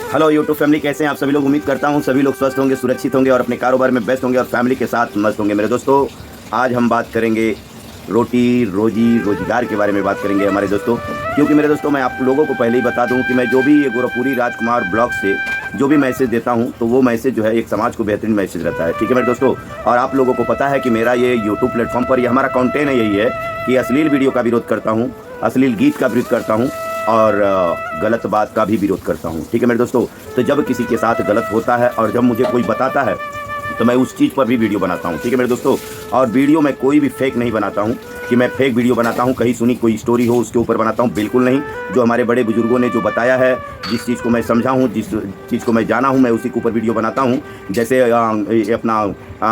Hello YouTube family, कैसे हैं आप सभी लोग। उम्मीद करता हूं सभी लोग स्वस्थ होंगे, सुरक्षित होंगे और अपने कारोबार में व्यस्त होंगे और फैमिली के साथ मस्त होंगे। मेरे दोस्तों, आज हम बात करेंगे रोटी रोजी रोजगार के बारे में बात करेंगे हमारे दोस्तों। क्योंकि मेरे दोस्तों, मैं आप लोगों को पहले ही बता दूं कि मैं जो भी ये गोरखपुरी राजकुमार ब्लॉग से जो भी मैसेज देता हूं, तो वो मैसेज जो है एक समाज को बेहतरीन मैसेज रहता है। ठीक है मेरे दोस्तों। और आप लोगों को पता है कि मेरा ये यूट्यूब प्लेटफॉर्म पर ये हमारा कंटेंट यही है कि अश्लील वीडियो का विरोध करता हूँ, अश्लील गीत का विरोध करता हूँ और गलत बात का भी विरोध करता हूँ। ठीक है मेरे दोस्तों। तो जब किसी के साथ गलत होता है और जब मुझे कोई बताता है तो मैं उस चीज़ पर भी वीडियो बनाता हूँ। ठीक है मेरे दोस्तों। और वीडियो में कोई भी फेक नहीं बनाता हूँ कि मैं फेक वीडियो बनाता हूँ, कहीं सुनी कोई स्टोरी हो उसके ऊपर बनाता हूँ, बिल्कुल नहीं। जो हमारे बड़े बुजुर्गों ने जो बताया है, जिस चीज़ को मैं समझा हूँ, जिस चीज़ को मैं जाना हूँ, मैं उसी के ऊपर वीडियो बनाता हूँ। जैसे अपना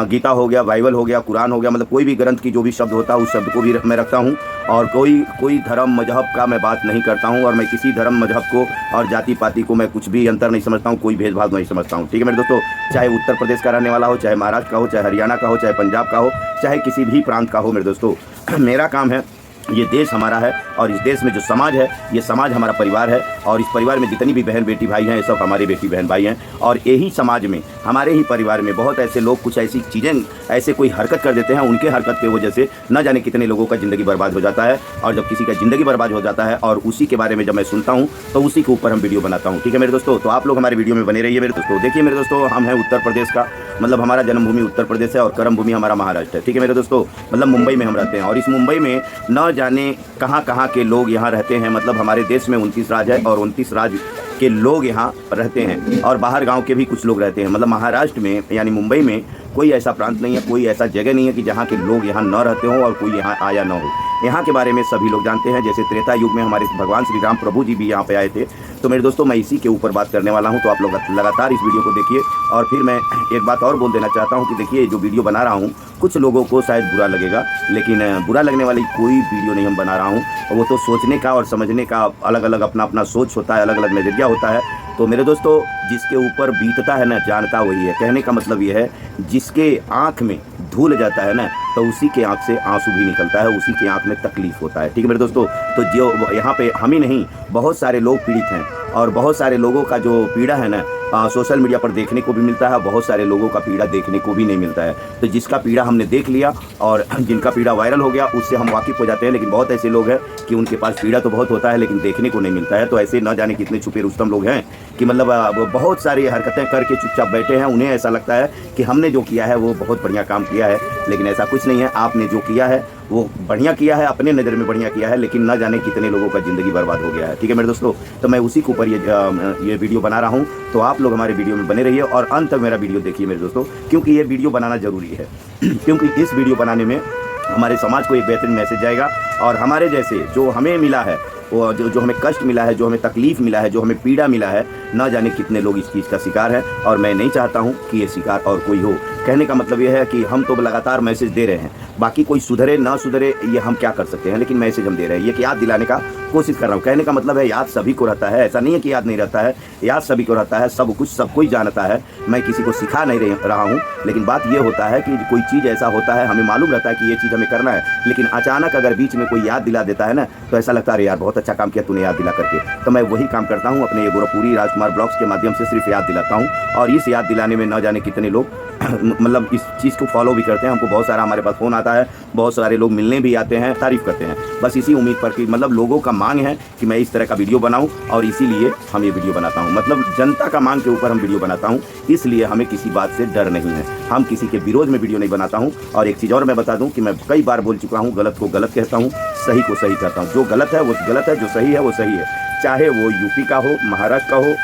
गीता हो गया, बाइबल हो गया, कुरान हो गया, मतलब कोई भी ग्रंथ की जो भी शब्द होता है उस शब्द को भी मैं रखता हूँ। और कोई धर्म मजहब का मैं बात नहीं करता हूँ और मैं किसी धर्म मजहब को और जाति पाति को मैं कुछ भी अंतर नहीं समझता हूँ, कोई भेदभाव नहीं समझता हूँ। ठीक है मेरे दोस्तों। चाहे उत्तर प्रदेश का रहने वाला हो, चाहे महाराष्ट्र का हो, चाहे हरियाणा का हो, चाहे पंजाब का हो, चाहे किसी भी प्रांत का हो मेरे दोस्तों, मेरा काम है, ये देश हमारा है और इस देश में जो समाज है, ये समाज हमारा परिवार है और इस परिवार में जितनी भी बहन बेटी भाई हैं, ये सब हमारे बेटी बहन भाई हैं। और यही समाज में, हमारे ही परिवार में बहुत ऐसे लोग कुछ ऐसी चीज़ें, ऐसे कोई हरकत कर देते हैं, उनके हरकत की वजह से न जाने कितने लोगों का ज़िंदगी बर्बाद हो जाता है। और जब किसी का ज़िंदगी बर्बाद हो जाता है और उसी के बारे में जब मैं सुनता हूँ तो उसी के ऊपर हम वीडियो बनाता हूँ। ठीक है मेरे दोस्तों। तो आप लोग हमारे वीडियो में बने रहिए मेरे दोस्तों। देखिए मेरे दोस्तों, हम हैं उत्तर प्रदेश का, मतलब हमारा जन्मभूमि उत्तर प्रदेश है और कर्म भूमि हमारा महाराष्ट्र है। ठीक है मेरे दोस्तों। मतलब मुंबई में हम रहते हैं और इस मुंबई में न जाने कहाँ के लोग यहाँ रहते हैं। मतलब हमारे देश में 29 राज्य है और 29 राज्य के लोग यहाँ रहते हैं और बाहर गांव के भी कुछ लोग रहते हैं। मतलब महाराष्ट्र में यानी मुंबई में कोई ऐसा प्रांत नहीं है, कोई ऐसा जगह नहीं है कि जहाँ के लोग यहाँ न रहते हों और कोई यहाँ आया न हो। यहाँ के बारे में सभी लोग जानते हैं। जैसे त्रेता युग में हमारे भगवान श्री राम प्रभु जी भी यहाँ पे आए थे। तो मेरे दोस्तों, मैं इसी के ऊपर बात करने वाला हूँ। तो आप लोग लगातार इस वीडियो को देखिए। और फिर मैं एक बात और बोल देना चाहता हूँ कि देखिए, जो वीडियो बना रहा हूँ कुछ लोगों को शायद बुरा लगेगा, लेकिन बुरा लगने वाली कोई वीडियो नहीं हम बना रहा हूँ। वो तो सोचने का और समझने का अलग अलग अपना अपना सोच होता है, अलग अलग नज़रिया होता है। तो मेरे दोस्तों, जिसके ऊपर बीतता है ना, जानता वही है। कहने का मतलब ये है, जिसके आँख में धूल जाता है ना, तो उसी के आँख से आंसू भी निकलता है, उसी के आँख में तकलीफ होता है। ठीक है मेरे दोस्तों। तो जो यहाँ पे हम ही नहीं, बहुत सारे लोग पीड़ित हैं और बहुत सारे लोगों का जो पीड़ा है ना, सोशल मीडिया पर देखने को भी मिलता है, बहुत सारे लोगों का पीड़ा देखने को भी नहीं मिलता है। तो जिसका पीड़ा हमने देख लिया और जिनका पीड़ा वायरल हो गया, उससे हम वाकिफ़ हो जाते हैं। लेकिन बहुत ऐसे लोग हैं कि उनके पास पीड़ा तो बहुत होता है लेकिन देखने को नहीं मिलता है। तो ऐसे न जाने कितने छुपे रुस्तम लोग हैं कि मतलब बहुत सारी हरकतें करके चुपचाप बैठे हैं। उन्हें ऐसा लगता है कि हमने जो किया है वो बहुत बढ़िया काम किया है, लेकिन ऐसा कुछ नहीं है। आपने जो किया है वो बढ़िया किया है, अपने नज़र में बढ़िया किया है, लेकिन न जाने कितने लोगों का ज़िंदगी बर्बाद हो गया है। ठीक है मेरे दोस्तों। तो मैं उसी के ऊपर ये वीडियो बना रहा हूँ। तो आप लोग हमारे वीडियो में बने रहिए और अंत तक मेरा वीडियो देखिए मेरे दोस्तों, क्योंकि ये वीडियो बनाना ज़रूरी है। क्योंकि इस वीडियो बनाने में हमारे समाज को एक बेहतरीन मैसेज जाएगा और हमारे जैसे जो हमें मिला है, वो जो हमें कष्ट मिला है, जो हमें तकलीफ़ मिला है, जो हमें पीड़ा मिला है, न जाने कितने लोग इस चीज़ का शिकार है। और मैं नहीं चाहता हूँ कि ये शिकार और कोई हो। कहने का मतलब ये है कि हम तो लगातार मैसेज दे रहे हैं, बाकी कोई सुधरे ना सुधरे ये हम क्या कर सकते हैं, लेकिन मैसेज हम दे रहे हैं। ये कि याद दिलाने का कोशिश कर रहा हूँ। कहने का मतलब है, याद सभी को रहता है, ऐसा नहीं है कि याद नहीं रहता है, याद सभी को रहता है, सब कुछ सब कोई जानता है। मैं किसी को सिखा नहीं रहा हूँ, लेकिन बात ये होता है कि कोई चीज़ ऐसा होता है, हमें मालूम रहता है कि ये चीज़ हमें करना है, लेकिन अचानक अगर बीच में कोई याद दिला देता है ना, तो ऐसा लगता है अरे यार बहुत अच्छा काम किया तूने याद दिला करके। तो मैं वही काम करता हूँ अपने ये गोरखपुरी राजकुमार ब्लॉग्स के माध्यम से, सिर्फ याद दिलाता हूँ। और इस याद दिलाने में न जाने कितने लोग मतलब इस चीज़ को फॉलो भी करते हैं। हमको बहुत सारा हमारे पास फ़ोन आता है, बहुत सारे लोग मिलने भी आते हैं, तारीफ़ करते हैं। बस इसी उम्मीद पर कि मतलब लोगों का मांग है कि मैं इस तरह का वीडियो बनाऊं और इसीलिए हम ये वीडियो बनाता हूं। मतलब जनता का मांग के ऊपर हम वीडियो बनाता हूं, इसलिए हमें किसी बात से डर नहीं है। हम किसी के विरोध में वीडियो नहीं बनाता हूँ। और एक चीज़ और मैं बता दूँ कि मैं कई बार बोल चुका हूँ, गलत को गलत कहता हूँ, सही को सही कहता हूँ। जो गलत है वो गलत है, जो सही है वो सही है। चाहे वो यूपी का हो, महाराष्ट्र का हो,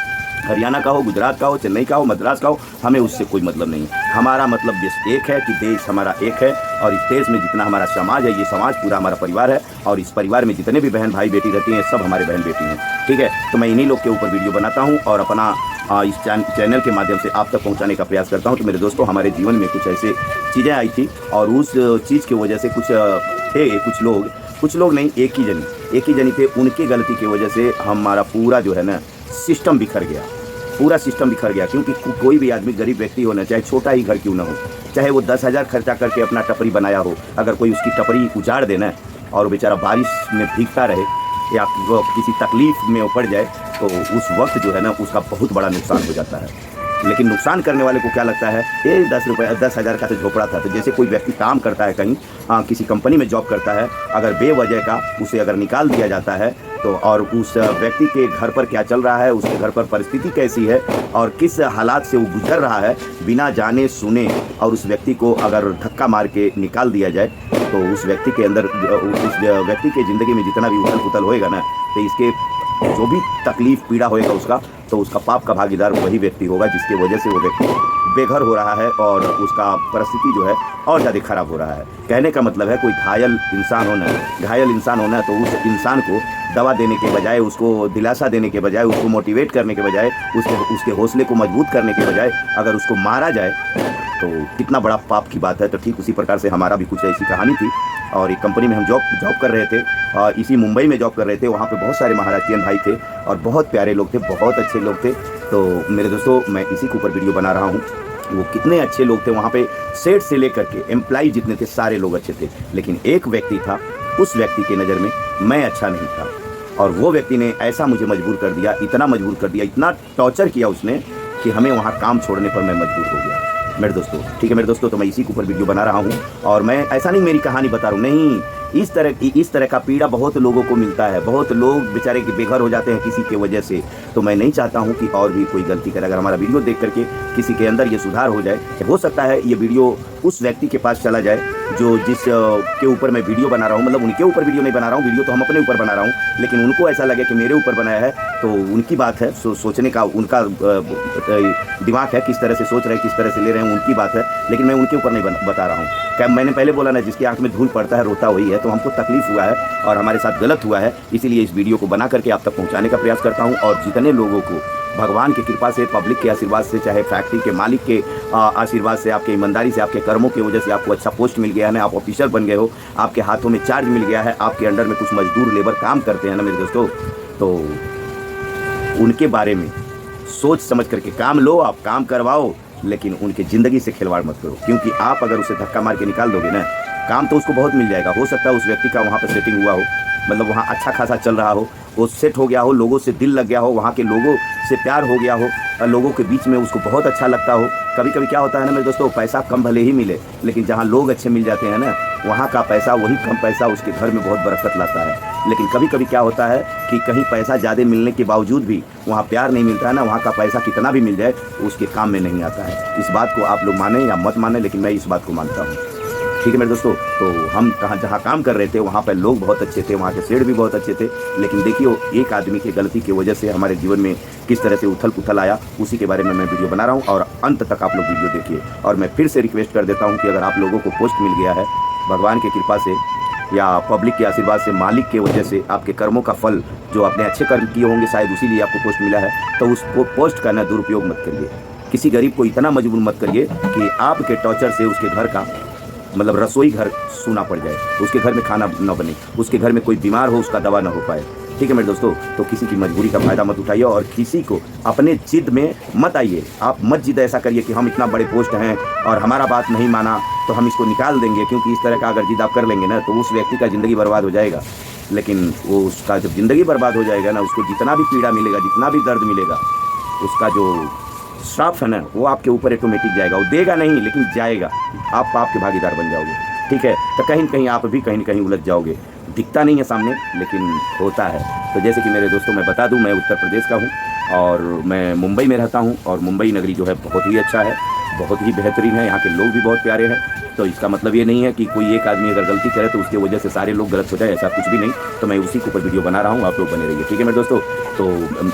हरियाणा का हो, गुजरात का हो, चेन्नई का हो, मद्रास का हो, हमें उससे कोई मतलब नहीं है। हमारा मतलब देश एक है कि देश हमारा एक है और इस देश में जितना हमारा समाज है, ये समाज पूरा हमारा परिवार है और इस परिवार में जितने भी बहन भाई बेटी रहती हैं, सब हमारे बहन बेटी हैं। ठीक है। तो मैं इन्हीं लोग के ऊपर वीडियो बनाता हूँ और अपना इस चैनल के माध्यम से आप तक पहुँचाने का प्रयास करता हूँ। तो मेरे दोस्तों, हमारे जीवन में कुछ ऐसे चीज़ें आई थी और उस चीज़ की वजह से कुछ लोग नहीं, एक ही जनी थे, उनकी गलती की वजह से हमारा पूरा जो है ना सिस्टम बिखर गया, पूरा सिस्टम बिखर गया। क्योंकि कोई भी आदमी, गरीब व्यक्ति होना, चाहे छोटा ही घर क्यों ना हो, चाहे वो 10,000 खर्चा करके अपना टपरी बनाया हो, अगर कोई उसकी टपरी उजाड़ देना और बेचारा बारिश में भीगता रहे, या वो किसी तकलीफ़ में वो पड़ जाए तो उस वक्त जो है ना उसका बहुत बड़ा नुकसान हो जाता है। लेकिन नुकसान करने वाले को क्या लगता है, ये 10 रुपये 10,000 का तो झोपड़ा था। तो जैसे कोई व्यक्ति काम करता है कहीं, किसी कंपनी में जॉब करता है, अगर बेवजह का उसे अगर निकाल दिया जाता है तो और उस व्यक्ति के घर पर क्या चल रहा है, उसके घर पर परिस्थिति कैसी है और किस हालात से वो गुजर रहा है, बिना जाने सुने और उस व्यक्ति को अगर धक्का मार के निकाल दिया जाए तो उस व्यक्ति के अंदर, उस व्यक्ति के ज़िंदगी में जितना भी उथल पुथल होएगा ना, तो इसके जो भी तकलीफ़ पीड़ा होएगा उसका, तो उसका पाप का भागीदार वही व्यक्ति होगा जिसकी वजह से वो व्यक्ति बेघर हो रहा है और उसका परिस्थिति जो है और ज़्यादा खराब हो रहा है। कहने का मतलब है कोई घायल इंसान होना है तो उस इंसान को दवा देने के बजाय, उसको दिलासा देने के बजाय, उसको मोटिवेट करने के बजाय, उसके हौसले को मजबूत करने के बजाय अगर उसको मारा जाए तो कितना बड़ा पाप की बात है। तो ठीक उसी प्रकार से हमारा भी कुछ ऐसी कहानी थी और एक कंपनी में हम जॉब कर रहे थे और इसी मुंबई में जॉब कर रहे थे। वहाँ पे बहुत सारे महाराष्ट्रियन भाई थे और बहुत प्यारे लोग थे, बहुत अच्छे लोग थे। तो मेरे दोस्तों, मैं इसी के ऊपर वीडियो बना रहा हूँ। वो कितने अच्छे लोग थे वहाँ पे, सेट से लेकर के एम्प्लॉय जितने थे सारे लोग अच्छे थे, लेकिन एक व्यक्ति था, उस व्यक्ति की नज़र में मैं अच्छा नहीं था और वो व्यक्ति ने ऐसा मुझे मजबूर कर दिया, इतना मजबूर कर दिया, इतना टॉर्चर किया उसने कि हमें वहाँ काम छोड़ने पर मैं मजबूर हो गया मेरे दोस्तों। ठीक है मेरे दोस्तों, तो मैं इसी के ऊपर वीडियो बना रहा हूँ और मैं ऐसा नहीं मेरी कहानी बता रहा हूँ, नहीं, इस तरह का पीड़ा बहुत लोगों को मिलता है। बहुत लोग बेचारे के बेघर हो जाते हैं किसी के वजह से। तो मैं नहीं चाहता हूँ कि और भी कोई गलती करे। अगर हमारा वीडियो देख करके किसी के अंदर ये सुधार हो जाए, हो सकता है ये वीडियो उस व्यक्ति के पास चला जाए जो जिस के ऊपर मैं वीडियो बना रहा हूँ, मतलब उनके ऊपर वीडियो नहीं बना रहा हूँ, वीडियो तो हम अपने ऊपर बना रहा हूँ, लेकिन उनको ऐसा लगे कि मेरे ऊपर बनाया है तो उनकी बात है, सोचने का उनका दिमाग है, किस तरह से सोच रहे हैं, किस तरह से ले रहे हैं, उनकी बात है, लेकिन मैं उनके ऊपर नहीं बता रहा हूँ। क्या मैंने पहले बोला ना, जिसकी आंख में धूल पड़ता है रोता वही है। तो हमको तकलीफ हुआ है और हमारे साथ गलत हुआ है, इसीलिए इस वीडियो को बना करके आप तक पहुँचाने का प्रयास करता हूँ। और जितने लोगों को भगवान की कृपा से, पब्लिक के आशीर्वाद से, चाहे फैक्ट्री के मालिक के आशीर्वाद से, आपके ईमानदारी से, आपके कर्मों की वजह से आपको अच्छा पोस्ट मिल गया है ना, आप ऑफिसर बन गए हो, आपके हाथों में चार्ज मिल गया है, आपके अंडर में कुछ मजदूर लेबर काम करते हैं ना मेरे दोस्तों, तो उनके बारे में सोच समझ करके काम लो, आप काम करवाओ, लेकिन उनकी ज़िंदगी से खिलवाड़ मत करो। क्योंकि आप अगर उसे धक्का मार के निकाल दोगे ना, काम तो उसको बहुत मिल जाएगा। हो सकता है उस व्यक्ति का वहाँ पर सेटिंग हुआ हो, मतलब वहाँ अच्छा खासा चल रहा हो, वो सेट हो गया हो, लोगों से दिल लग गया हो, वहाँ के लोगों से प्यार हो गया हो, लोगों के बीच में उसको बहुत अच्छा लगता हो। कभी कभी क्या होता है ना मेरे दोस्तों, पैसा कम भले ही मिले, लेकिन जहाँ लोग अच्छे मिल जाते हैं ना, वहाँ का पैसा, वही कम पैसा उसके घर में बहुत बरकत लाता है। लेकिन कभी कभी क्या होता है कि कहीं पैसा ज़्यादा मिलने के बावजूद भी वहाँ प्यार नहीं मिलता है ना, वहाँ का पैसा कितना भी मिल जाए तो उसके काम में नहीं आता है। इस बात को आप लोग माने या मत माने, लेकिन मैं इस बात को मानता हूँ। ठीक है मेरे दोस्तों, तो हम जहाँ काम कर रहे थे वहाँ पर लोग बहुत अच्छे थे, वहाँ के शेड भी बहुत अच्छे थे, लेकिन देखिए एक आदमी की गलती की वजह से हमारे जीवन में किस तरह से उथल पुथल आया, उसी के बारे में मैं वीडियो बना रहा हूँ और अंत तक आप लोग वीडियो देखिए। और मैं फिर से रिक्वेस्ट कर देता हूँ कि अगर आप लोगों को पोस्ट मिल गया है भगवान की कृपा से या पब्लिक के आशीर्वाद से, मालिक के वजह से, आपके कर्मों का फल जो आपने अच्छे कर्म किए होंगे शायद उसी लिए आपको पोस्ट मिला है, तो उस पोस्ट का ना दुरुपयोग मत करिए। किसी गरीब को इतना मजबूर मत करिए कि आपके टॉर्चर से उसके घर का, मतलब रसोई घर सूना पड़ जाए, उसके घर में खाना न बने, उसके घर में कोई बीमार हो उसका दवा न हो पाए। ठीक है मेरे दोस्तों, तो किसी की मजबूरी का फ़ायदा मत उठाइए और किसी को अपने जिद में मत आइए। आप मत जिद ऐसा करिए कि हम इतना बड़े पोस्ट हैं और हमारा बात नहीं माना तो हम इसको निकाल देंगे, क्योंकि इस तरह का अगर जिद आप कर लेंगे ना तो उस व्यक्ति का ज़िंदगी बर्बाद हो जाएगा। लेकिन वो उसका जब ज़िंदगी बर्बाद हो जाएगा ना, उसको जितना भी पीड़ा मिलेगा, जितना भी दर्द मिलेगा, उसका जो श्राप है ना वो आपके ऊपर ऑटोमेटिक जाएगा। वो देगा नहीं लेकिन जाएगा, आप पाप के भागीदार बन जाओगे। ठीक है, तो कहीं न कहीं आप भी कहीं न कहीं उलझ जाओगे। दिखता नहीं है सामने लेकिन होता है। तो जैसे कि मेरे दोस्तों मैं बता दूं, मैं उत्तर प्रदेश का हूं और मैं मुंबई में रहता हूं और मुंबई नगरी जो है बहुत ही अच्छा है, बहुत ही बेहतरीन है, यहाँ के लोग भी बहुत प्यारे हैं। तो इसका मतलब ये नहीं है कि कोई एक आदमी अगर गलती करे तो उसकी वजह से सारे लोग गलत हो जाए, ऐसा कुछ भी नहीं। तो मैं उसी के ऊपर वीडियो बना रहा हूँ, आप लोग बने रहिए। ठीक है मेरे दोस्तों, तो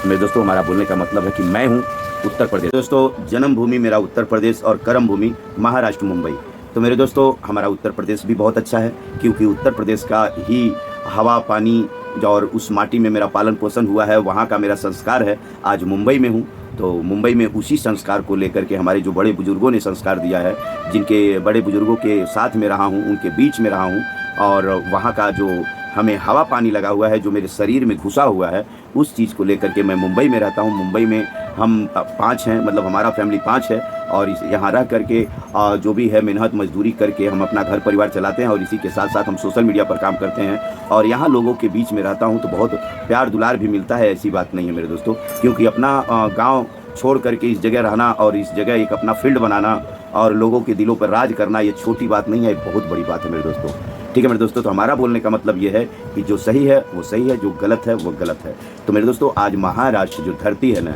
मेरे दोस्तों हमारा बोलने का मतलब है कि मैं हूँ उत्तर प्रदेश। दोस्तों जन्मभूमि मेरा उत्तर प्रदेश और कर्म भूमि महाराष्ट्र मुंबई। तो मेरे दोस्तों हमारा उत्तर प्रदेश भी बहुत अच्छा है, क्योंकि उत्तर प्रदेश का ही हवा पानी और उस माटी में मेरा पालन पोषण हुआ है, वहाँ का मेरा संस्कार है। आज मुंबई में हूँ तो मुंबई में उसी संस्कार को लेकर के हमारे जो बड़े बुजुर्गों ने संस्कार दिया है, जिनके बड़े बुजुर्गों के साथ में रहा हूँ, उनके बीच में रहा हूँ, और वहाँ का जो हमें हवा पानी लगा हुआ है, जो मेरे शरीर में घुसा हुआ है, उस चीज़ को लेकर के मैं मुंबई में रहता हूँ। मुंबई में हम 5 हैं, मतलब हमारा फैमिली 5 है और इस यहाँ रह करके जो भी है मेहनत मजदूरी करके हम अपना घर परिवार चलाते हैं और इसी के साथ साथ हम सोशल मीडिया पर काम करते हैं। और यहाँ लोगों के बीच में रहता हूँ तो बहुत प्यार दुलार भी मिलता है, ऐसी बात नहीं है मेरे दोस्तों, क्योंकि अपना गाँव छोड़ करके इस जगह रहना और इस जगह एक अपना फील्ड बनाना और लोगों के दिलों पर राज करना, ये छोटी बात नहीं है, बहुत बड़ी बात है मेरे दोस्तों। ठीक है मेरे दोस्तों, तो हमारा बोलने का मतलब ये है कि जो सही है वो सही है, जो गलत है वो गलत है। तो मेरे दोस्तों, आज महाराष्ट्र जो धरती है ना,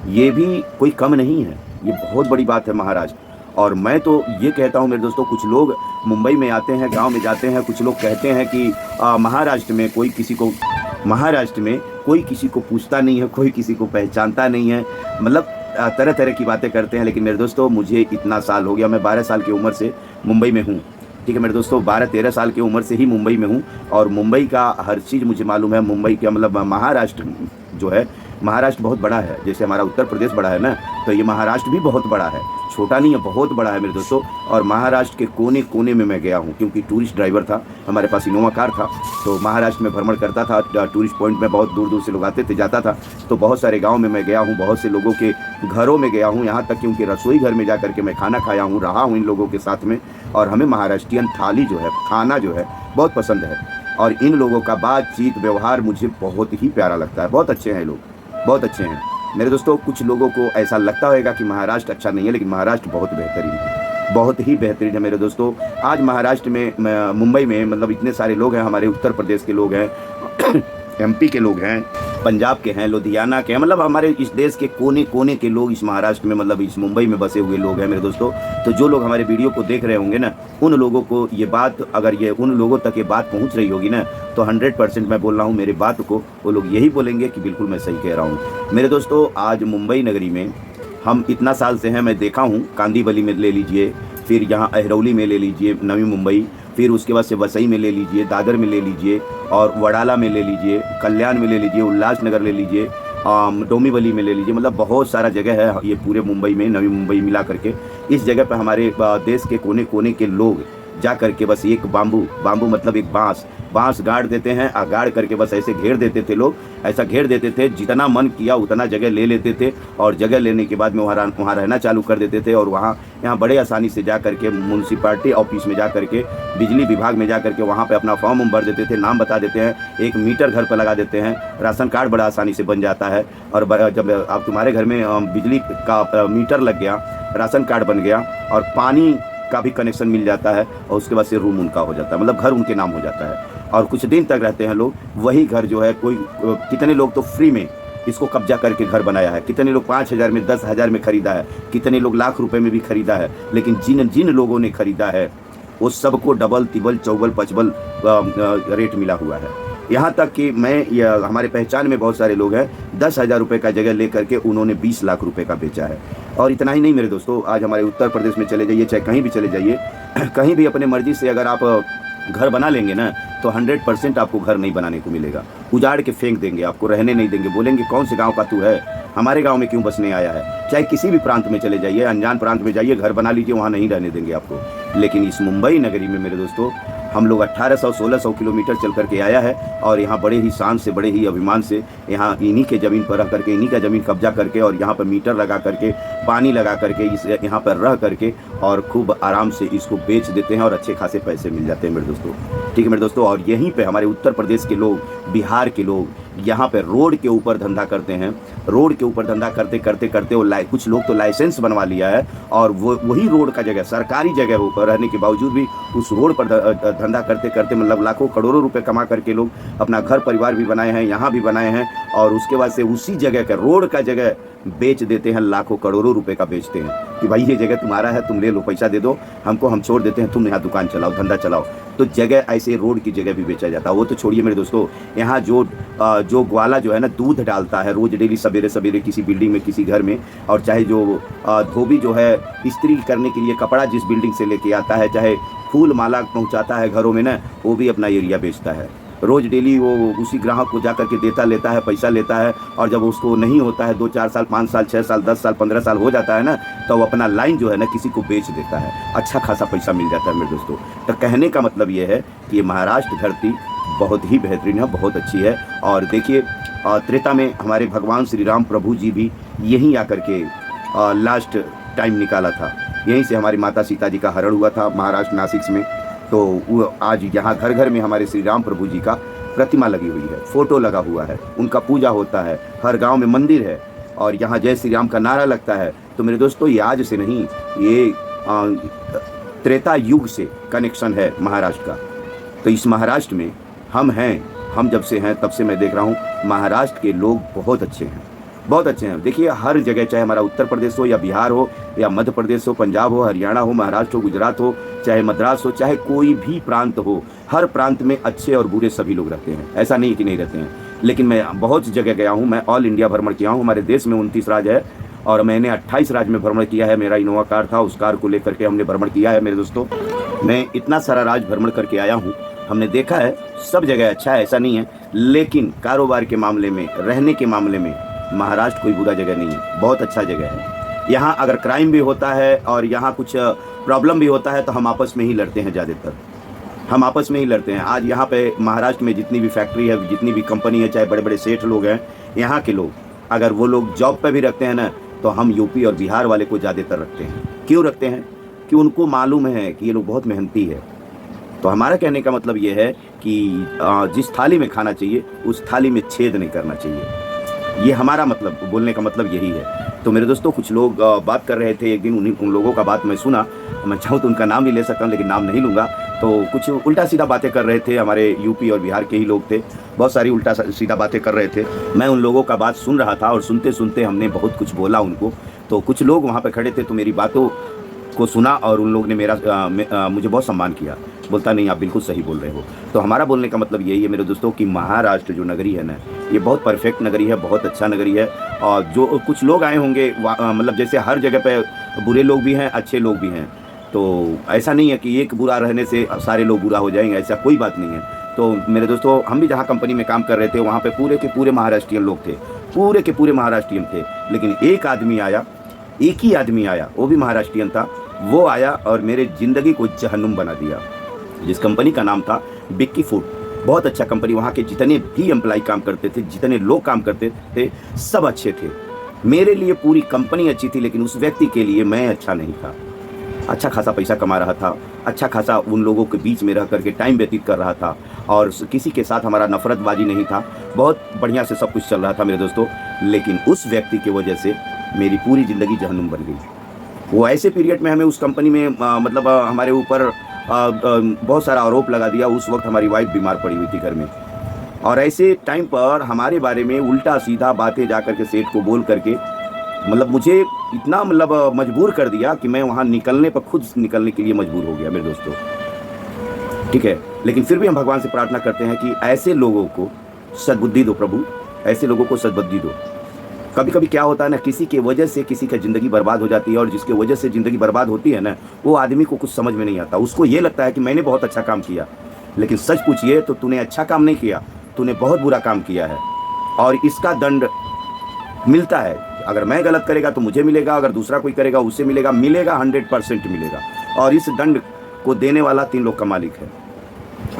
ये भी कोई कम नहीं है, ये बहुत बड़ी बात है महाराष्ट्र। और मैं तो ये कहता हूँ मेरे दोस्तों, कुछ लोग मुंबई में आते हैं, गाँव में जाते हैं, कुछ लोग कहते हैं कि महाराष्ट्र में कोई किसी को पूछता नहीं है, कोई किसी को पहचानता नहीं है, मतलब तरह तरह की बातें करते हैं। लेकिन मेरे दोस्तों, मुझे इतना साल हो गया, मैं 12 साल की उम्र से मुंबई में हूँ। ठीक है मेरे दोस्तों, 12-13 साल की उम्र से ही मुंबई में हूँ और मुंबई का हर चीज़ मुझे मालूम है। मुंबई का मतलब महाराष्ट्र जो है, महाराष्ट्र बहुत बड़ा है, जैसे हमारा उत्तर प्रदेश बड़ा है ना, तो ये महाराष्ट्र भी बहुत बड़ा है, छोटा नहीं है, बहुत बड़ा है मेरे दोस्तों। और महाराष्ट्र के कोने कोने में मैं गया हूँ, क्योंकि टूरिस्ट ड्राइवर था, हमारे पास इनोवा कार था, तो महाराष्ट्र में भ्रमण करता था। टूरिस्ट पॉइंट में बहुत दूर दूर से लोग आते थे, जाता था, तो बहुत सारे गाँव में मैं गया हूँ, बहुत से लोगों के घरों में गया हूँ, यहाँ तक कि उनके रसोई घर में जा करके मैं खाना खाया हूँ, रहा हूँ इन लोगों के साथ में। और हमें महाराष्ट्रियन थाली जो है, खाना जो है, बहुत पसंद है। और इन लोगों का बातचीत व्यवहार मुझे बहुत ही प्यारा लगता है, बहुत अच्छे हैं लोग, बहुत अच्छे हैं मेरे दोस्तों। कुछ लोगों को ऐसा लगता होगा कि महाराष्ट्र अच्छा नहीं है, लेकिन महाराष्ट्र बहुत बेहतरीन है, बहुत ही बेहतरीन है मेरे दोस्तों। आज महाराष्ट्र में, मुंबई में, मतलब इतने सारे लोग हैं, हमारे उत्तर प्रदेश के लोग हैं एमपी के लोग हैं, पंजाब के हैं, लुधियाना के हैं, मतलब हमारे इस देश के कोने कोने के लोग इस महाराष्ट्र में, मतलब इस मुंबई में बसे हुए लोग हैं मेरे दोस्तों। तो जो लोग हमारे वीडियो को देख रहे होंगे ना, उन लोगों को ये बात, अगर ये उन लोगों तक ये बात पहुंच रही होगी ना, तो 100% मैं बोल रहा हूँ, मेरी बात को वो लोग यही बोलेंगे कि बिल्कुल मैं सही कह रहा हूँ। मेरे दोस्तों, आज मुंबई नगरी में हम इतना साल से हैं, मैं देखा हूँ, कांदीवली में ले लीजिए, फिर यहाँ अहरौली में ले लीजिए, नवी मुंबई, फिर उसके बाद से वसई में ले लीजिए, दादर में ले लीजिए, और वडाला में ले लीजिए, कल्याण में ले लीजिए, उल्लासनगर ले लीजिए, डोंबिवली में ले लीजिए, मतलब बहुत सारा जगह है ये पूरे मुंबई में, नवी मुंबई मिला करके। इस जगह पर हमारे देश के कोने कोने के लोग जा करके बस एक बाम्बू मतलब एक बांस गाड़ देते हैं, गाड़ करके बस ऐसे घेर देते थे लोग, ऐसा घेर देते थे, जितना मन किया उतना जगह ले लेते थे, और जगह लेने के बाद में वहाँ रहना चालू कर देते थे। और यहाँ बड़े आसानी से जा करके म्यूनसिपाल्टी ऑफिस में जा करके, बिजली विभाग में जा करके वहाँ पे अपना फॉर्म भर देते थे, नाम बता देते हैं, एक मीटर घर पर लगा देते हैं, राशन कार्ड बड़ा आसानी से बन जाता है। और जब आप तुम्हारे घर में बिजली का मीटर लग गया, राशन कार्ड बन गया और पानी का भी कनेक्शन मिल जाता है, और उसके बाद से रूम उनका हो जाता है, मतलब घर उनके नाम हो जाता है, और कुछ दिन तक रहते हैं लोग। वही घर जो है, कोई कितने लोग तो फ्री में इसको कब्जा करके घर बनाया है, कितने लोग 5,000 में, 10,000 में खरीदा है, कितने लोग लाख रुपए में भी खरीदा है। लेकिन जिन लोगों ने खरीदा है वो सबको डबल, तिबल, चौबल, पचबल रेट मिला हुआ है। यहाँ तक कि हमारे पहचान में बहुत सारे लोग हैं, 10,000 रुपये का जगह ले करके उन्होंने 20 लाख रुपए का बेचा है। और इतना ही नहीं मेरे दोस्तों, आज हमारे उत्तर प्रदेश में चले जाइए, चाहे कहीं भी चले जाइए, कहीं भी अपने मर्जी से अगर आप घर बना लेंगे ना, तो 100% आपको घर नहीं बनाने को मिलेगा, उजाड़ के फेंक देंगे, आपको रहने नहीं देंगे, बोलेंगे कौन से गांव का तू है, हमारे गांव में क्यों बसने आया है। चाहे किसी भी प्रांत में चले जाइए, अनजान प्रांत में जाइए, घर बना लीजिए, वहाँ नहीं रहने देंगे आपको। लेकिन इस मुंबई नगरी में मेरे दोस्तों, हम लोग 1800-1600 किलोमीटर चल करके आया है, और यहाँ बड़े ही शान से, बड़े ही अभिमान से यहाँ इन्हीं के ज़मीन पर रह करके, इन्हीं का ज़मीन कब्जा करके, और यहाँ पर मीटर लगा करके, पानी लगा करके, इस यहाँ पर रह करके, और खूब आराम से इसको बेच देते हैं, और अच्छे खासे पैसे मिल जाते हैं मेरे दोस्तों। ठीक है मेरे दोस्तों, और यहीं पे हमारे उत्तर प्रदेश के लोग, बिहार के लोग यहाँ पे रोड के ऊपर धंधा करते हैं। रोड के ऊपर धंधा करते करते करते वो कुछ लोग तो लाइसेंस बनवा लिया है, और वही रोड का जगह, सरकारी जगह रहने के बावजूद भी उस रोड पर धंधा करते करते, मतलब लाखों करोड़ों रुपए कमा करके लोग अपना घर परिवार भी बनाए हैं, यहाँ भी बनाए हैं, और उसके बाद से उसी जगह का, रोड का जगह बेच देते हैं, लाखों करोड़ों रुपए का बेचते हैं कि भाई ये जगह तुम्हारा है, तुम ले लो, पैसा दे दो हमको, हम छोड़ देते हैं, तुम यहाँ दुकान चलाओ, धंधा चलाओ। तो जगह ऐसे रोड की जगह भी बेचा जाता है। वो तो छोड़िए मेरे दोस्तों, यहाँ जो ग्वाला जो है ना, दूध डालता है रोज डेली सवेरे सवेरे किसी बिल्डिंग में, किसी घर में, और चाहे जो धोबी जो है इस्त्री करने के लिए कपड़ा जिस बिल्डिंग से लेके आता है, चाहे फूल माला पहुँचाता है घरों में ना, वो भी अपना एरिया बेचता है। रोज़ डेली वो उसी ग्राहक को जा करके देता लेता है, पैसा लेता है, और जब उसको नहीं होता है, 2-4 साल, 5 साल, 6 साल, 10 साल, 15 साल हो जाता है ना, तो वो अपना लाइन जो है ना किसी को बेच देता है, अच्छा खासा पैसा मिल जाता है मेरे दोस्तों। तो कहने का मतलब ये है कि ये महाराष्ट्र धरती बहुत ही बेहतरीन है, बहुत अच्छी है। और देखिए, त्रेता में हमारे भगवान श्री राम प्रभु जी भी यहीं आकर के लास्ट टाइम निकाला था। यहीं से हमारी माता सीता जी का हरण हुआ था महाराष्ट्र नासिक में। तो वो आज यहाँ घर घर में हमारे श्री राम प्रभु जी का प्रतिमा लगी हुई है, फोटो लगा हुआ है, उनका पूजा होता है, हर गांव में मंदिर है और यहाँ जय श्री राम का नारा लगता है। तो मेरे दोस्तों ये आज से नहीं, ये त्रेता युग से कनेक्शन है महाराष्ट्र का। तो इस महाराष्ट्र में हम जब से हैं तब से मैं देख रहा हूँ महाराष्ट्र के लोग बहुत अच्छे हैं, बहुत अच्छे हैं। देखिए हर जगह, चाहे हमारा उत्तर प्रदेश हो या बिहार हो या मध्य प्रदेश हो, पंजाब हो, हरियाणा हो, महाराष्ट्र हो, गुजरात हो, चाहे मद्रास हो, चाहे कोई भी प्रांत हो, हर प्रांत में अच्छे और बुरे सभी लोग रहते हैं। ऐसा नहीं कि नहीं रहते हैं, लेकिन मैं बहुत जगह गया हूँ, मैं ऑल इंडिया भ्रमण किया हूँ। हमारे देश में 29 राज्य है और मैंने 28 राज्य में भ्रमण किया है। मेरा इनोवा कार था, उस कार को लेकर के हमने भ्रमण किया है। मेरे दोस्तों मैं इतना सारा राज्य भ्रमण करके आया हूँ, हमने देखा है सब जगह अच्छा है, ऐसा नहीं है। लेकिन कारोबार के मामले में, रहने के मामले में महाराष्ट्र कोई बुरा जगह नहीं है, बहुत अच्छा जगह है। यहाँ अगर क्राइम भी होता है और यहाँ कुछ प्रॉब्लम भी होता है तो हम आपस में ही लड़ते हैं, ज़्यादातर हम आपस में ही लड़ते हैं। आज यहाँ पे महाराष्ट्र में जितनी भी फैक्ट्री है, जितनी भी कंपनी है, चाहे बड़े बड़े सेठ लोग हैं, यहाँ के लोग अगर वो लोग जॉब पे भी रखते हैं ना, तो हम यूपी और बिहार वाले को ज़्यादातर रखते हैं। क्यों रखते हैं? कि उनको मालूम है कि ये लोग बहुत मेहनती है। तो हमारा कहने का मतलब ये है कि जिस थाली में खाना चाहिए उस थाली में छेद नहीं करना चाहिए। ये हमारा मतलब, बोलने का मतलब यही है। तो मेरे दोस्तों कुछ लोग बात कर रहे थे एक दिन, उन लोगों का बात मैं सुना, मैं चाहूँ तो उनका नाम भी ले सकता हूँ लेकिन नाम नहीं लूँगा। तो कुछ उल्टा सीधा बातें कर रहे थे, हमारे यूपी और बिहार के ही लोग थे, बहुत सारी उल्टा सीधा बातें कर रहे थे। मैं उन लोगों का बात सुन रहा था और सुनते सुनते हमने बहुत कुछ बोला उनको। तो कुछ लोग वहाँ पर खड़े थे तो मेरी बातों को सुना और उन लोगों ने मुझे बहुत सम्मान किया, बोलता नहीं आप बिल्कुल सही बोल रहे हो। तो हमारा बोलने का मतलब यही है मेरे दोस्तों कि महाराष्ट्र जो नगरी है ना, ये बहुत परफेक्ट नगरी है, बहुत अच्छा नगरी है। और जो कुछ लोग आए होंगे मतलब जैसे हर जगह पे बुरे लोग भी हैं, अच्छे लोग भी हैं। तो ऐसा नहीं है कि एक बुरा रहने से सारे लोग बुरा हो जाएंगे, ऐसा कोई बात नहीं है। तो मेरे दोस्तों हम भी जहाँ कंपनी में काम कर रहे थे वहाँ पे पूरे के पूरे महाराष्ट्रियन लोग थे, पूरे के पूरे महाराष्ट्रियन थे। लेकिन एक आदमी आया, एक ही आदमी आया, वो भी महाराष्ट्रियन था। वो आया और मेरे ज़िंदगी को जहन्नुम बना दिया। जिस कंपनी का नाम था बिक्की फूड, बहुत अच्छा कंपनी, वहाँ के जितने भी एम्प्लॉय काम करते थे, जितने लोग काम करते थे, सब अच्छे थे। मेरे लिए पूरी कंपनी अच्छी थी, लेकिन उस व्यक्ति के लिए मैं अच्छा नहीं था। अच्छा खासा पैसा कमा रहा था, अच्छा खासा उन लोगों के बीच में रह करके टाइम व्यतीत कर रहा था और किसी के साथ हमारा नफरतबाजी नहीं था, बहुत बढ़िया से सब कुछ चल रहा था मेरे दोस्तों। लेकिन उस व्यक्ति की वजह से मेरी पूरी ज़िंदगी जहन्नुम बन गई। वो ऐसे पीरियड में हमें उस कंपनी में मतलब हमारे ऊपर बहुत सारा आरोप लगा दिया। उस वक्त हमारी वाइफ बीमार पड़ी हुई थी घर में, और ऐसे टाइम पर हमारे बारे में उल्टा सीधा बातें जा करके सेठ को बोल करके मतलब मुझे इतना मतलब मजबूर कर दिया कि मैं वहाँ निकलने पर खुद निकलने के लिए मजबूर हो गया मेरे दोस्तों। ठीक है, लेकिन फिर भी हम भगवान से प्रार्थना करते हैं कि ऐसे लोगों को सद्बुद्धि दो प्रभु, ऐसे लोगों को सद्बुद्धि दो। कभी कभी क्या होता है ना, किसी के वजह से किसी का ज़िंदगी बर्बाद हो जाती है, और जिसके वजह से ज़िंदगी बर्बाद होती है ना, वो आदमी को कुछ समझ में नहीं आता। उसको ये लगता है कि मैंने बहुत अच्छा काम किया, लेकिन सच पूछिए तो तूने अच्छा काम नहीं किया, तूने बहुत बुरा काम किया है। और इसका दंड मिलता है। अगर मैं गलत करेगा तो मुझे मिलेगा, अगर दूसरा कोई करेगा उससे मिलेगा, 100% मिलेगा। और इस दंड को देने वाला 3 लोग का मालिक है।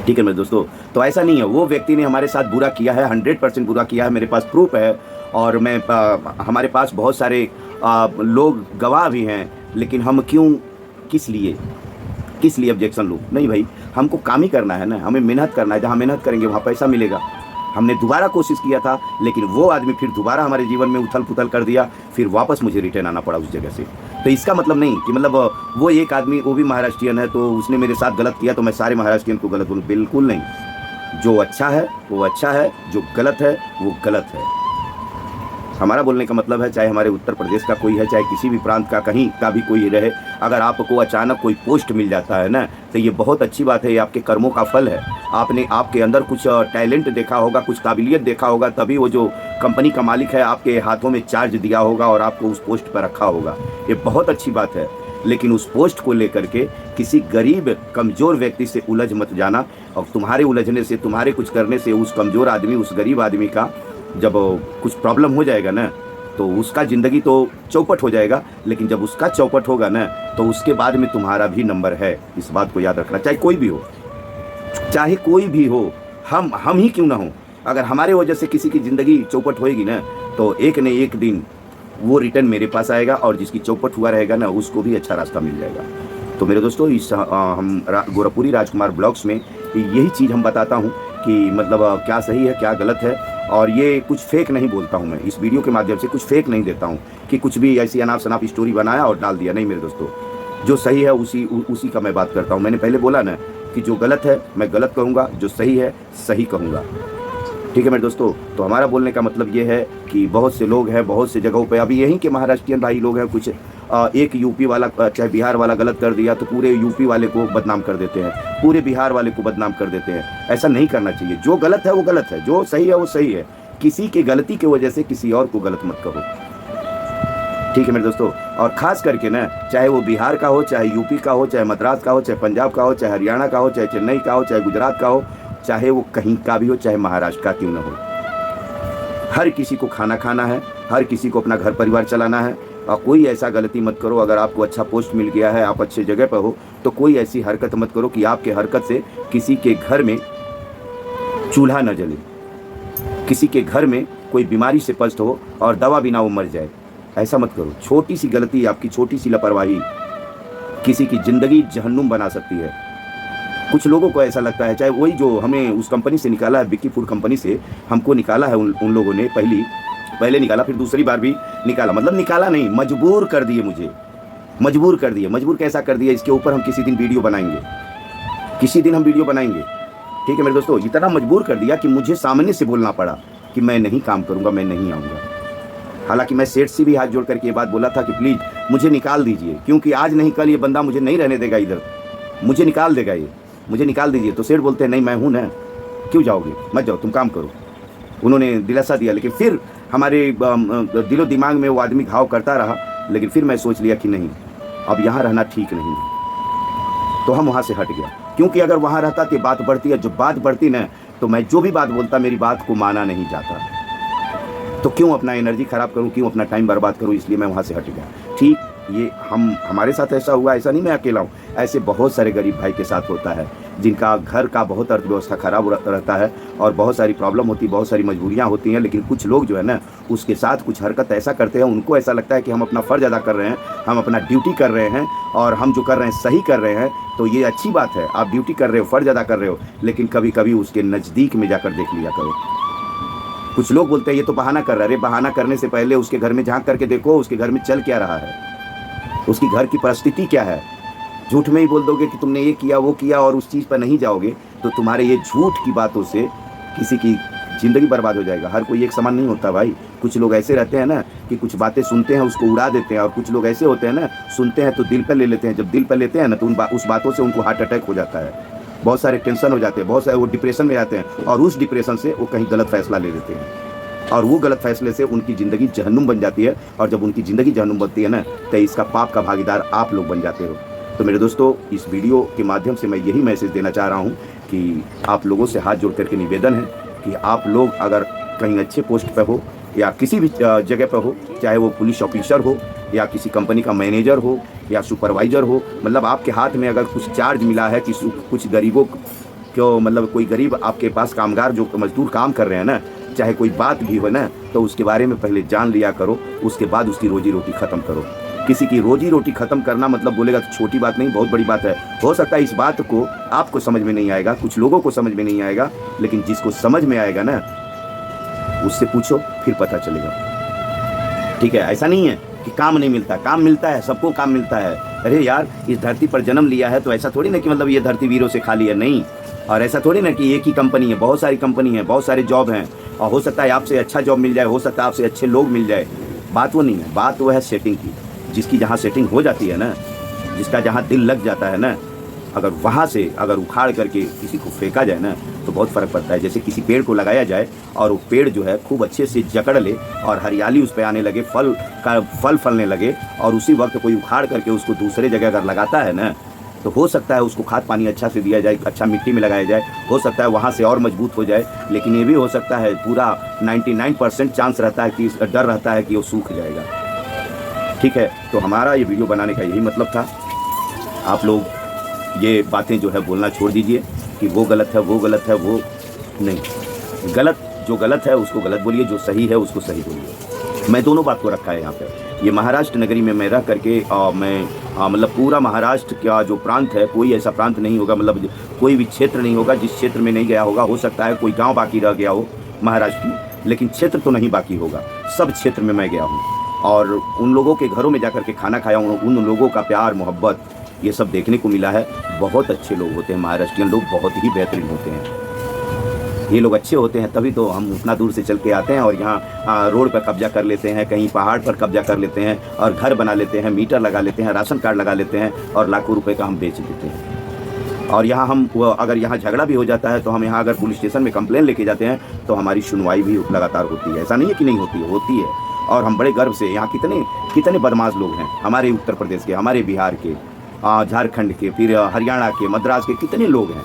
ठीक है मेरे दोस्तों, तो ऐसा नहीं है, वो व्यक्ति ने हमारे साथ बुरा किया है, 100% बुरा किया है, मेरे पास प्रूफ है। और मैं हमारे पास बहुत सारे लोग गवाह भी हैं। लेकिन हम क्यों, किस लिए ऑब्जेक्शन लूँ? नहीं भाई, हमको काम ही करना है ना, हमें मेहनत करना है। जहाँ मेहनत करेंगे वहाँ पैसा मिलेगा। हमने दोबारा कोशिश किया था, लेकिन वो आदमी फिर दोबारा हमारे जीवन में उथल पुथल कर दिया, फिर वापस मुझे रिटर्न आना पड़ा उस जगह से। तो इसका मतलब नहीं कि मतलब वो एक आदमी, वो भी महाराष्ट्रियन है, तो उसने मेरे साथ गलत किया तो मैं सारे महाराष्ट्रियन को गलत बोलूँ, बिल्कुल नहीं। जो अच्छा है वो अच्छा है, जो गलत है वो गलत है। हमारा बोलने का मतलब है, चाहे हमारे उत्तर प्रदेश का कोई है, चाहे किसी भी प्रांत का कहीं का भी कोई रहे, अगर आपको अचानक कोई पोस्ट मिल जाता है ना, तो ये बहुत अच्छी बात है, ये आपके कर्मों का फल है। आपने आपके अंदर कुछ टैलेंट देखा होगा, कुछ काबिलियत देखा होगा, तभी वो जो कंपनी का मालिक है आपके हाथों में चार्ज दिया होगा और आपको उस पोस्ट पर रखा होगा। ये बहुत अच्छी बात है। लेकिन उस पोस्ट को लेकर के किसी गरीब कमज़ोर व्यक्ति से उलझ मत जाना, और तुम्हारे उलझने से, तुम्हारे कुछ करने से उस कमज़ोर आदमी, उस गरीब आदमी का जब कुछ प्रॉब्लम हो जाएगा ना, तो उसका ज़िंदगी तो चौपट हो जाएगा। लेकिन जब उसका चौपट होगा ना, तो उसके बाद में तुम्हारा भी नंबर है। इस बात को याद रखना, चाहे कोई भी हो, चाहे कोई भी हो, हम ही क्यों ना हो। अगर हमारे वजह से किसी की ज़िंदगी चौपट होएगी ना, तो एक न एक दिन वो रिटर्न मेरे पास आएगा और जिसकी चौपट हुआ रहेगा ना उसको भी अच्छा रास्ता मिल जाएगा। तो मेरे दोस्तों इस गोरखपुरी राजकुमार ब्लॉग्स में यही चीज़ हम बताता हूँ कि मतलब क्या सही है क्या गलत है। और ये कुछ फेक नहीं बोलता हूँ मैं, इस वीडियो के माध्यम से कुछ फेक नहीं देता हूँ कि कुछ भी ऐसी अनाप शनाप स्टोरी बनाया और डाल दिया। नहीं मेरे दोस्तों, जो सही है उसी का मैं बात करता हूँ। मैंने पहले बोला ना कि जो गलत है मैं गलत कहूँगा, जो सही है सही कहूँगा। ठीक है मेरे दोस्तों, तो हमारा बोलने का मतलब ये है कि बहुत से लोग हैं बहुत से जगहों पे, अभी यहीं के महाराष्ट्रियन भाई लोग हैं कुछ, एक यूपी वाला चाहे बिहार वाला गलत कर दिया तो पूरे यूपी वाले को बदनाम कर देते हैं, पूरे बिहार वाले को बदनाम कर देते हैं। ऐसा नहीं करना चाहिए। जो गलत है वो गलत है, जो सही है वो सही है। किसी की गलती की वजह से किसी और को गलत मत कहो। ठीक है मेरे दोस्तों, और ख़ास करके ना चाहे वो बिहार का हो, चाहे यूपी का हो, चाहे मद्रास का हो, चाहे पंजाब का हो, चाहे हरियाणा का हो, चाहे चेन्नई का हो, चाहे गुजरात का हो, चाहे वो कहीं का भी हो, चाहे महाराष्ट्र का क्यों ना हो, हर किसी को खाना खाना है, हर किसी को अपना घर परिवार चलाना है। और कोई ऐसा गलती मत करो, अगर आपको अच्छा पोस्ट मिल गया है, आप अच्छे जगह पर हो, तो कोई ऐसी हरकत मत करो कि आपके हरकत से किसी के घर में चूल्हा न जले, किसी के घर में कोई बीमारी से पस्त हो और दवा बिना वो मर जाए। ऐसा मत करो। छोटी सी गलती, आपकी छोटी सी लापरवाही किसी की ज़िंदगी जहन्नुम बना सकती है। कुछ लोगों को ऐसा लगता है, चाहे वही जो हमें उस कंपनी से निकाला है, विक्की फूड कंपनी से हमको निकाला है उन लोगों ने, पहले निकाला, फिर दूसरी बार भी निकाला, मतलब निकाला नहीं, मजबूर कर दिए मुझे, मजबूर कर दिए। मजबूर कैसा कर दिया इसके ऊपर हम किसी दिन वीडियो बनाएंगे, किसी दिन हम वीडियो बनाएंगे। ठीक है मेरे दोस्तों, इतना मजबूर कर दिया कि मुझे सामने से बोलना पड़ा कि मैं नहीं काम करूँगा, मैं नहीं आऊँगा। हालांकि मैं सेठ से भी हाथ जोड़ करके ये बात बोला था कि प्लीज़ मुझे निकाल दीजिए, क्योंकि आज नहीं कल ये बंदा मुझे नहीं रहने देगा इधर, मुझे निकाल देगा ये, मुझे निकाल दीजिए। तो सेठ बोलते हैं नहीं मैं हूँ ना, क्यों जाओगे, मत जाओ, तुम काम करो। उन्होंने दिलासा दिया, लेकिन फिर हमारे दिलो दिमाग में वो आदमी घाव करता रहा। लेकिन फिर मैं सोच लिया कि नहीं, अब यहाँ रहना ठीक नहीं है, तो हम वहाँ से हट गया। क्योंकि अगर वहाँ रहता तो बात बढ़ती है, जो बात बढ़ती ना तो मैं जो भी बात बोलता मेरी बात को माना नहीं जाता। तो क्यों अपना एनर्जी ख़राब करूं, क्यों अपना टाइम बर्बाद करूं, इसलिए मैं वहाँ से हट गया। ठीक, ये हमारे साथ ऐसा हुआ, ऐसा नहीं मैं अकेला हूँ, ऐसे बहुत सारे गरीब भाई के साथ होता है जिनका घर का बहुत अर्थव्यवस्था ख़राब रहता है और बहुत सारी प्रॉब्लम होती है, बहुत सारी मजबूरियाँ होती हैं। लेकिन कुछ लोग जो है ना उसके साथ कुछ हरकत ऐसा करते हैं, उनको ऐसा लगता है कि हम अपना फ़र्ज़ अदा कर रहे हैं, हम अपना ड्यूटी कर रहे हैं और हम जो कर रहे हैं सही कर रहे हैं। तो ये अच्छी बात है, आप ड्यूटी कर रहे हो, फ़र्ज़ अदा कर रहे हो, लेकिन कभी कभी उसके नज़दीक में जाकर देख लिया करो। कुछ लोग बोलते हैं ये तो बहाना कर रहा है। अरे बहाना करने से पहले उसके घर में झांक करके देखो, उसके घर में चल क्या रहा है, उसकी घर की परिस्थिति क्या है। झूठ में ही बोल दोगे कि तुमने ये किया वो किया और उस चीज़ पर नहीं जाओगे, तो तुम्हारे ये झूठ की बातों से किसी की ज़िंदगी बर्बाद हो जाएगा। हर कोई एक समान नहीं होता भाई। कुछ लोग ऐसे रहते हैं ना कि कुछ बातें सुनते हैं उसको उड़ा देते हैं, और कुछ लोग ऐसे होते हैं ना सुनते हैं तो दिल पर ले लेते हैं। जब दिल पर लेते हैं ना तो उस बातों से उनको हार्ट अटैक हो जाता है, बहुत सारे टेंशन हो जाते हैं, बहुत सारे वो डिप्रेशन में जाते हैं, और उस डिप्रेशन से वो कहीं गलत फैसला ले लेते हैं और वो गलत फैसले से उनकी ज़िंदगी जहन्नुम बन जाती है। और जब उनकी ज़िंदगी जहन्नुम बनती है ना तो इसका पाप का भागीदार आप लोग बन जाते हो। तो मेरे दोस्तों, इस वीडियो के माध्यम से मैं यही मैसेज देना चाह रहा हूँ कि आप लोगों से हाथ जोड़ करके निवेदन है कि आप लोग अगर कहीं अच्छे पोस्ट पर हो या किसी भी जगह पर हो, चाहे वो पुलिस ऑफिसर हो या किसी कंपनी का मैनेजर हो या सुपरवाइज़र हो, मतलब आपके हाथ में अगर कुछ चार्ज मिला है कि कुछ गरीबों को, मतलब कोई गरीब आपके पास कामगार जो मजदूर काम कर रहे हैं ना, चाहे कोई बात भी हो ना, तो उसके बारे में पहले जान लिया करो, उसके बाद उसकी रोजी रोटी ख़त्म करो। किसी की रोजी रोटी ख़त्म करना मतलब बोलेगा तो छोटी बात नहीं, बहुत बड़ी बात है। हो सकता है इस बात को आपको समझ में नहीं आएगा, कुछ लोगों को समझ में नहीं आएगा, लेकिन जिसको समझ में आएगा ना उससे पूछो, फिर पता चलेगा। ठीक है, ऐसा नहीं है कि काम नहीं मिलता, काम मिलता है, सबको काम मिलता है। अरे यार, इस धरती पर जन्म लिया है तो ऐसा थोड़ी ना कि मतलब ये धरती वीरों से खाली है, नहीं। और ऐसा थोड़ी ना कि एक ही कंपनी है, बहुत सारी कंपनी है, बहुत सारे जॉब हैं, और हो सकता है आपसे अच्छा जॉब मिल जाए, हो सकता है आपसे अच्छे लोग मिल जाए। बात वो नहीं है, बात वो है सेटिंग की। जिसकी जहाँ सेटिंग हो जाती है ना, जिसका जहाँ दिल लग जाता है ना, अगर वहाँ से अगर उखाड़ करके किसी को फेंका जाए ना तो बहुत फ़र्क पड़ता है। जैसे किसी पेड़ को लगाया जाए और वो पेड़ जो है खूब अच्छे से जकड़ ले और हरियाली उस पर आने लगे, फल फलने लगे, और उसी वक्त कोई उखाड़ करके उसको दूसरे जगह अगर लगाता है ना, तो हो सकता है उसको खाद पानी अच्छा से दिया जाए, अच्छा मिट्टी में लगाया जाए, हो सकता है वहाँ से और मजबूत हो जाए। लेकिन ये भी हो सकता है पूरा 99% चांस रहता है कि डर रहता है कि वो सूख जाएगा। ठीक है, तो हमारा ये वीडियो बनाने का यही मतलब था। आप लोग ये बातें जो है बोलना छोड़ दीजिए कि वो गलत है, वो गलत है, वो नहीं। गलत जो गलत है उसको गलत बोलिए, जो सही है उसको सही बोलिए। मैं दोनों बात को रखा है यहाँ पे। ये महाराष्ट्र नगरी में मैं रह करके मैं मतलब पूरा महाराष्ट्र का जो प्रांत है, कोई ऐसा प्रांत नहीं होगा, मतलब कोई भी क्षेत्र नहीं होगा जिस क्षेत्र में नहीं गया होगा। हो सकता है कोई गांव बाकी रह गया हो महाराष्ट्र में, लेकिन क्षेत्र तो नहीं बाकी होगा। सब क्षेत्र में मैं गया हूँ और उन लोगों के घरों में जाकर के खाना खाया हूँ। उन लोगों का प्यार मोहब्बत ये सब देखने को मिला है। बहुत अच्छे लोग होते हैं महाराष्ट्रियन लोग, बहुत ही बेहतरीन होते हैं। ये लोग अच्छे होते हैं तभी तो हम उतना दूर से चल के आते हैं और यहाँ रोड पर कब्जा कर लेते हैं, कहीं पहाड़ पर कब्जा कर लेते हैं और घर बना लेते हैं, मीटर लगा लेते हैं, राशन कार्ड लगा लेते हैं और लाखों रुपए का हम बेच देते हैं। और यहाँ हम अगर यहाँ झगड़ा भी हो जाता है तो हम यहाँ अगर पुलिस स्टेशन में कंप्लेन लेके जाते हैं तो हमारी सुनवाई भी लगातार होती है। ऐसा नहीं है कि नहीं होती है, होती है। और हम बड़े गर्व से यहाँ कितने बदमाश लोग हैं हमारे उत्तर प्रदेश के, हमारे बिहार के, झारखंड के, फिर हरियाणा के, मद्रास के, कितने लोग हैं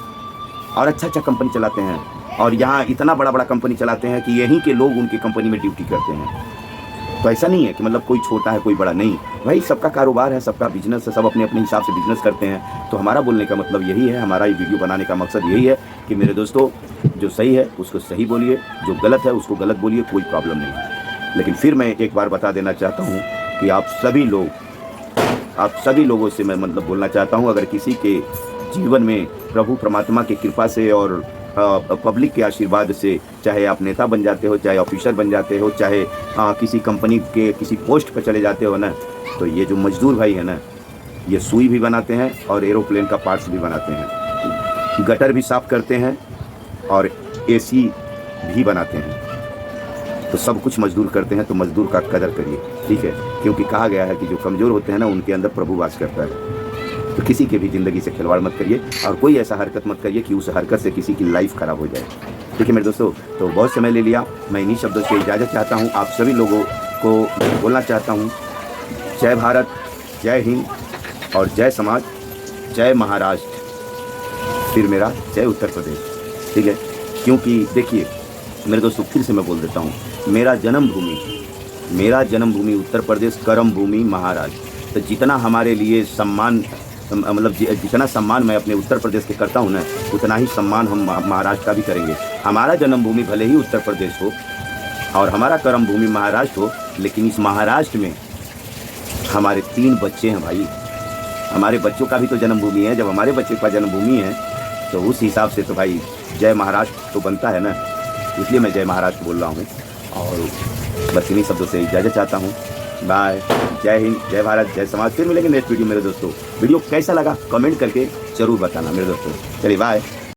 और अच्छा कंपनी चलाते हैं। और यहाँ इतना बड़ा कंपनी चलाते हैं कि यहीं के लोग उनकी कंपनी में ड्यूटी करते हैं। तो ऐसा नहीं है कि मतलब कोई छोटा है कोई बड़ा, नहीं भाई, सबका कारोबार है, सबका बिजनेस है, सब अपने अपने हिसाब से बिजनेस करते हैं। तो हमारा बोलने का मतलब यही है, हमारा ये वीडियो बनाने का मकसद यही है कि मेरे दोस्तों, जो सही है उसको सही बोलिए, जो गलत है उसको गलत बोलिए, कोई प्रॉब्लम नहीं है। लेकिन फिर मैं एक बार बता देना चाहता हूँ कि आप सभी लोगों से मैं मतलब बोलना चाहता हूँ, अगर किसी के जीवन में प्रभु परमात्मा की कृपा से और पब्लिक के आशीर्वाद से, चाहे आप नेता बन जाते हो, चाहे ऑफिसर बन जाते हो, चाहे किसी कंपनी के किसी पोस्ट पर चले जाते हो ना, तो ये जो मजदूर भाई है ना, ये सुई भी बनाते हैं और एरोप्लेन का पार्ट्स भी बनाते हैं, गटर भी साफ करते हैं और एसी भी बनाते हैं। तो सब कुछ मजदूर करते हैं, तो मजदूर का कदर करिए, ठीक है। क्योंकि कहा गया है कि जो कमज़ोर होते हैं ना, उनके अंदर प्रभु वास करता है। तो किसी के भी ज़िंदगी से खिलवाड़ मत करिए और कोई ऐसा हरकत मत करिए कि उस हरकत से किसी की लाइफ ख़राब हो जाए, ठीक है मेरे दोस्तों। तो बहुत समय ले लिया, मैं इन्हीं शब्दों से इजाज़त चाहता हूँ। आप सभी लोगों को बोलना चाहता हूँ, जय भारत, जय हिंद और जय समाज, जय महाराष्ट्र, फिर मेरा जय उत्तर प्रदेश, ठीक है। क्योंकि देखिए मेरे दोस्तों, फिर से मैं बोल देता हूँ, मेरा जन्मभूमि उत्तर प्रदेश, कर्म भूमि महाराष्ट्र। तो जितना हमारे लिए सम्मान, मतलब जितना सम्मान मैं अपने उत्तर प्रदेश के करता हूँ ना, उतना ही सम्मान हम महाराष्ट्र का भी करेंगे। हमारा जन्मभूमि भले ही उत्तर प्रदेश हो और हमारा कर्म भूमि महाराष्ट्र हो, लेकिन इस महाराष्ट्र में हमारे 3 बच्चे हैं भाई। हमारे बच्चों का भी तो जन्मभूमि है। जब हमारे बच्चे का जन्मभूमि है तो उस हिसाब से तो भाई जय महाराष्ट्र तो बनता है ना, इसलिए मैं जय महाराष्ट्र बोल रहा हूँ। और बस इन्हीं शब्दों से इजाज़त चाहता हूँ। बाय, जय हिंद, जय भारत, जय समाज। फिर मिलेंगे नेक्स्ट वीडियो मेरे दोस्तों। वीडियो कैसा लगा कमेंट करके ज़रूर बताना मेरे दोस्तों। चलिए बाय।